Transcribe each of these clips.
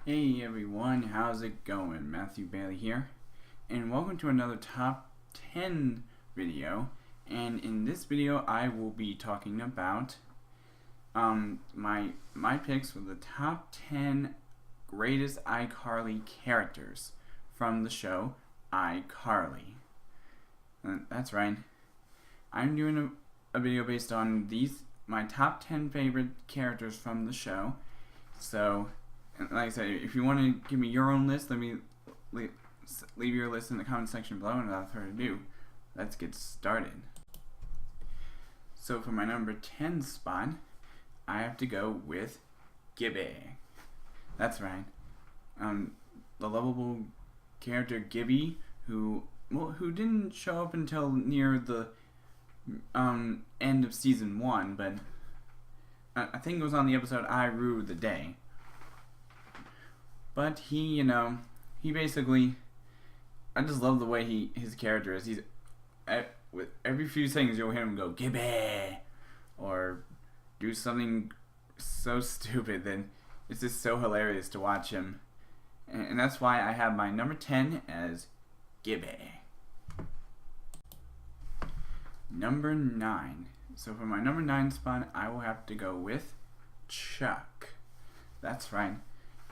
Hey everyone, how's it going? Matthew Bailey here, and welcome to another top 10 video. And in this video, I will be talking about my picks for the top 10 greatest iCarly characters from the show iCarly. That's right, I'm doing a video based on my top 10 favorite characters from the show. So, like I said, if you want to give me your own list, leave your list in the comment section below, and without further ado, let's get started. So for my number 10 spot, I have to go with Gibby. That's right. The lovable character Gibby, who didn't show up until near the end of season 1, but I think it was on the episode I Rue the Day. But he basically, I just love the way his character is. He's, with every few seconds you'll hear him go, Gibby! Or do something so stupid that it's just so hilarious to watch him. And that's why I have my number 10 as Gibby. Number 9. So for my number 9 spot, I will have to go with Chuck. That's right.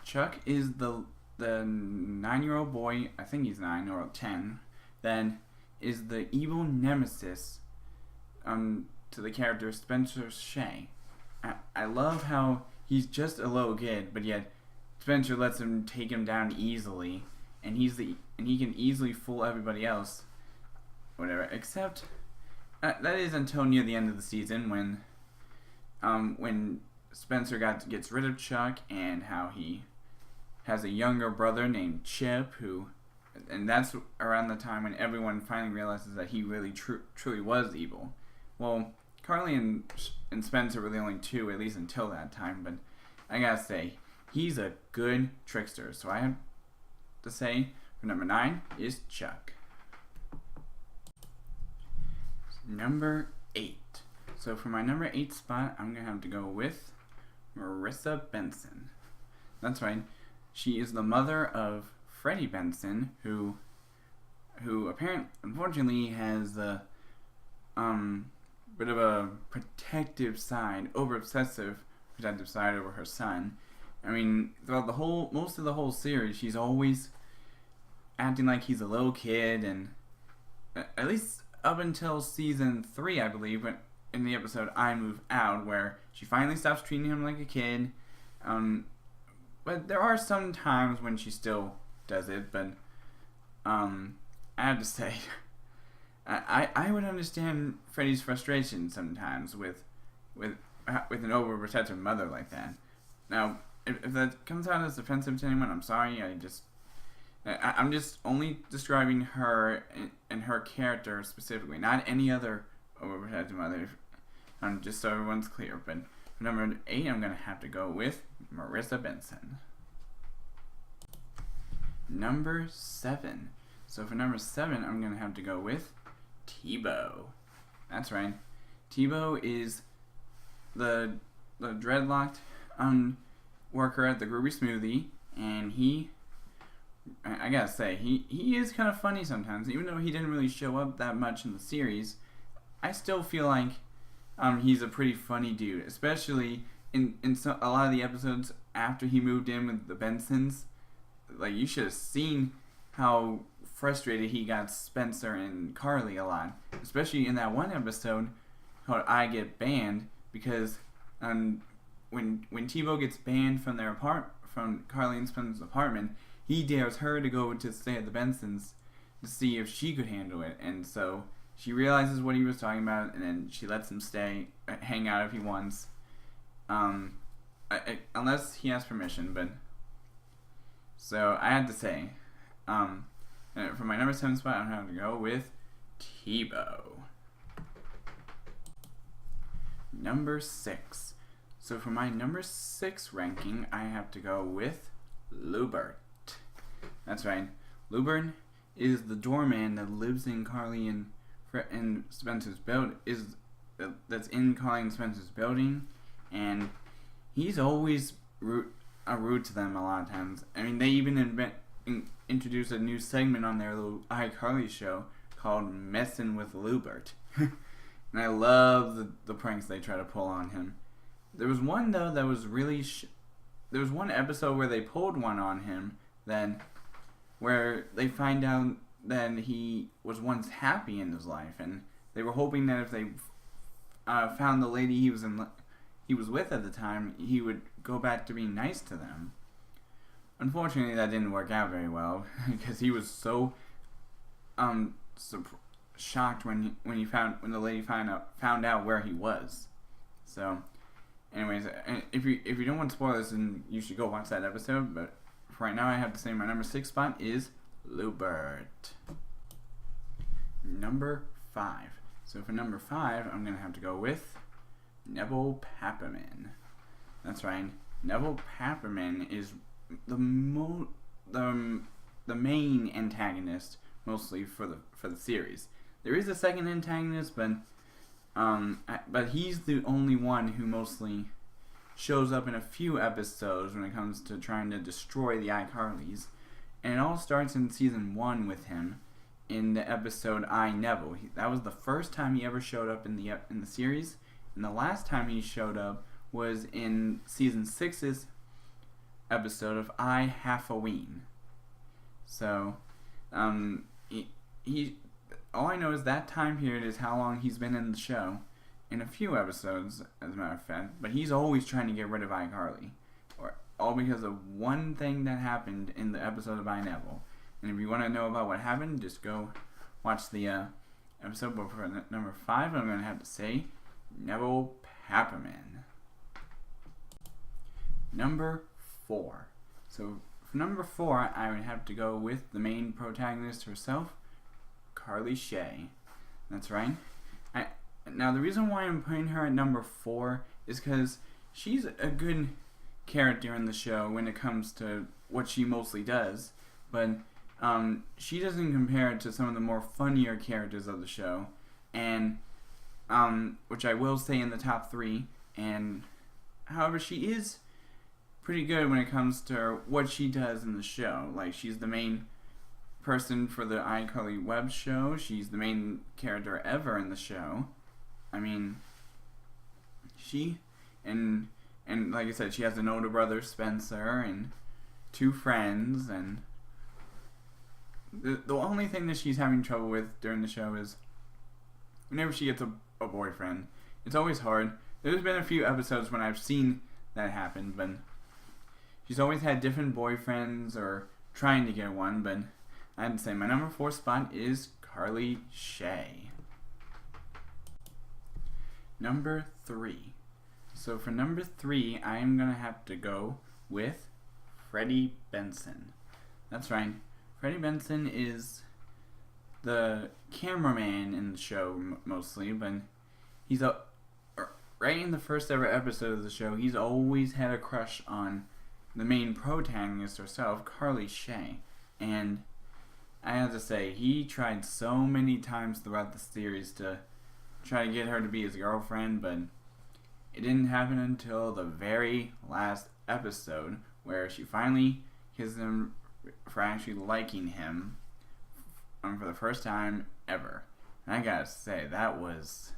Chuck is the 9-year-old boy, I think he's 9 or 10, then is the evil nemesis to the character Spencer Shay. I love how he's just a little kid, but yet Spencer lets him take him down easily, and he can easily fool everybody else. Whatever, except that is until near the end of the season when Spencer gets rid of Chuck, and how he has a younger brother named Chip, and that's around the time when everyone finally realizes that he really truly was evil. Well, Carly and Spencer were the only two, at least until that time, but I gotta say, he's a good trickster, so I have to say, for number 9 is Chuck. Number 8. So for my number 8 spot, I'm gonna have to go with Marisa Benson. That's right. She is the mother of Freddie Benson, who unfortunately has a bit of a protective side, over-obsessive protective side over her son. I mean, throughout most of the whole series, she's always acting like he's a little kid, and at least up until season 3, I believe, when in the episode I Move Out, where she finally stops treating him like a kid. But there are some times when she still does it, but I have to say, I would understand Freddie's frustration sometimes with an overprotective mother like that. Now, if that comes out as offensive to anyone, I'm sorry. I'm just only describing her and her character specifically, not any other overprotective mother. Just so everyone's clear. But for number 8, I'm gonna have to go with Marisa Benson. Number 7. So for number 7, I'm gonna have to go with Tebow. That's right. Tebow is the dreadlocked worker at the Groovy Smoothie, and I gotta say, he is kind of funny sometimes. Even though he didn't really show up that much in the series, I still feel like he's a pretty funny dude, especially in a lot of the episodes after he moved in with the Bensons. Like, you should have seen how frustrated he got Spencer and Carly a lot, especially in that one episode called I Get Banned, because when Tebow gets banned from Carly and Spencer's apartment, he dares her to go to stay at the Bensons to see if she could handle it, and so she realizes what he was talking about, and then she lets him hang out if he wants, unless he has permission. But so I have to say, for my number 7 spot, I'm going to go with Tebow. Number 6. So for my number 6 ranking, I have to go with Lewbert. That's right. Lewbert is the doorman that lives in Carly and Spencer's that's in Carly and Spencer's building, and he's always rude to them a lot of times. I mean, they even introduced a new segment on their little Icarly show called Messin' with Lewbert. And I love the pranks they try to pull on him. There was one, though, that was really... there was one episode where they pulled one on him, then where they find out that he was once happy in his life, and they were hoping that if they found the lady he was with at the time, he would go back to being nice to them. Unfortunately, that didn't work out very well, because he was so shocked when the lady found out where he was. So, anyways, if you don't want spoilers, then you should go watch that episode. But for right now, I have to say my number 6 spot is Lewbert. Number 5. So for number 5, I'm gonna have to go with Nevel Papperman. That's right. Nevel Papperman is the main antagonist mostly for the series. There is a second antagonist, but he's the only one who mostly shows up in a few episodes when it comes to trying to destroy the Icarlys. And it all starts in season 1 with him in the episode I, Nevel. That was the first time he ever showed up in the series, and the last time he showed up was in season 6's episode of I, Halloween. So, he all I know is that time period is how long he's been in the show, in a few episodes, as a matter of fact, but he's always trying to get rid of Icarly, all because of one thing that happened in the episode of I, Nevel. And if you want to know about what happened, just go watch the episode. But for number 5, I'm going to have to say Nevel Papperman. Number 4. So for number 4, I would have to go with the main protagonist herself, Shay. That's right. Now the reason why I'm putting her at number 4 is because she's a good character in the show when it comes to what she mostly does, but she doesn't compare to some of the more funnier characters of the show, and which I will say in the top 3. And however, she is pretty good when it comes to what she does in the show. Like, she's the main person for the iCarly web show. She's the main character ever in the show. I mean, and like I said, she has an older brother, Spencer, and 2 friends, and the only thing that she's having trouble with during the show is whenever she gets a boyfriend. It's always hard. There's been a few episodes when I've seen that happen, but she's always had different boyfriends or trying to get one. But I have to say my number 4 spot is Shay. Number 3. So for number 3, I am going to have to go with Freddie Benson. That's right. Freddie Benson is the cameraman in the show mostly, but he's right in the first ever episode of the show, he's always had a crush on the main protagonist herself, Shay. And I have to say, he tried so many times throughout the series to try to get her to be his girlfriend, but it didn't happen until the very last episode, where she finally kisses him for actually liking him for the first time ever. And I gotta say, that was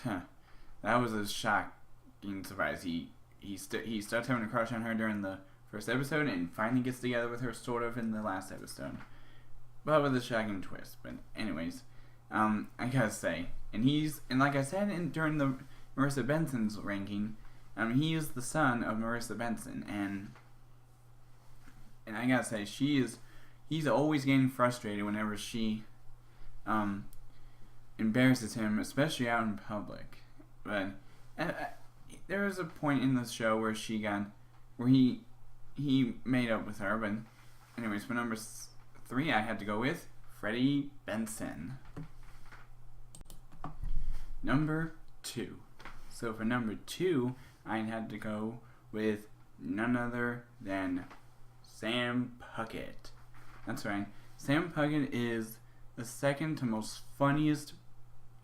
a shocking surprise. He starts having a crush on her during the first episode, and finally gets together with her sort of in the last episode, but with a shocking twist. But anyways, I gotta say, and like I said during the Marisa Benson's ranking, he is the son of Marisa Benson, and I gotta say, he's always getting frustrated whenever she embarrasses him, especially out in public. But there was a point in the show where he made up with her. But anyways, for number 3, I had to go with Freddie Benson. Number 2. So for number 2, I had to go with none other than Sam Puckett. That's right. Sam Puckett is the second to most funniest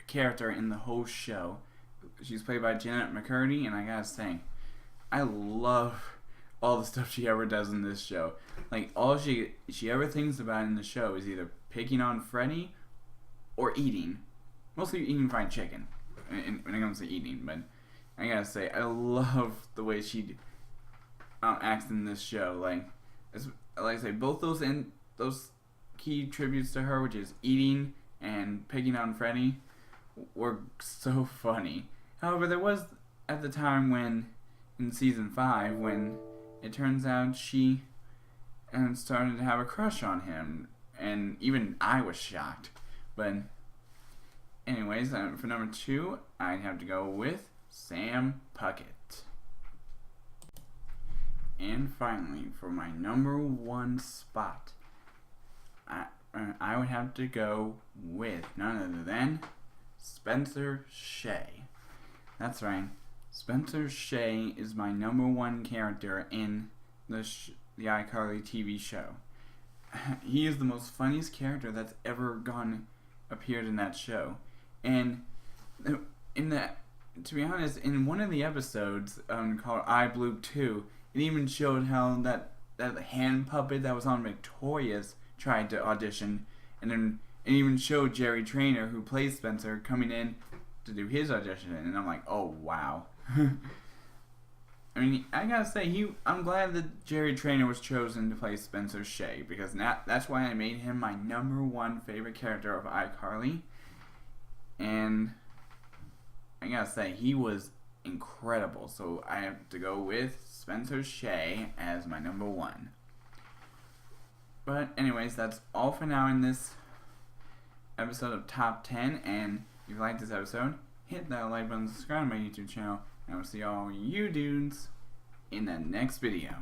character in the whole show. She's played by Janet McCurdy, and I gotta say, I love all the stuff she ever does in this show. Like, all she ever thinks about in the show is either picking on Freddie or eating. Mostly eating fried chicken when it comes to eating, but I gotta say, I love the way she acts in this show. Like I say, both those key tributes to her, which is eating and picking on Freddie, were so funny. However, there was at the time when, in season 5, when it turns out she started to have a crush on him, and even I was shocked. But anyways, for number 2, I'd have to go with Sam Puckett. And finally, for my number 1 spot, I would have to go with none other than Spencer Shay. That's right. Spencer Shay is my number 1 character in the iCarly TV show. He is the most funniest character that's ever appeared in that show. And to be honest, in one of the episodes called I Blew 2, it even showed how that hand puppet that was on Victorious tried to audition, and then it even showed Jerry Trainer, who plays Spencer, coming in to do his audition, and I'm like, oh wow. I mean, I gotta say, I'm glad that Jerry Trainer was chosen to play Spencer Shay, because that's why I made him my number 1 favorite character of iCarly. And I gotta say, he was incredible, so I have to go with Spencer Shay as my number 1. But anyways, that's all for now in this episode of Top 10, and if you liked this episode, hit that like button, subscribe to my YouTube channel, and I will see all you dudes in the next video.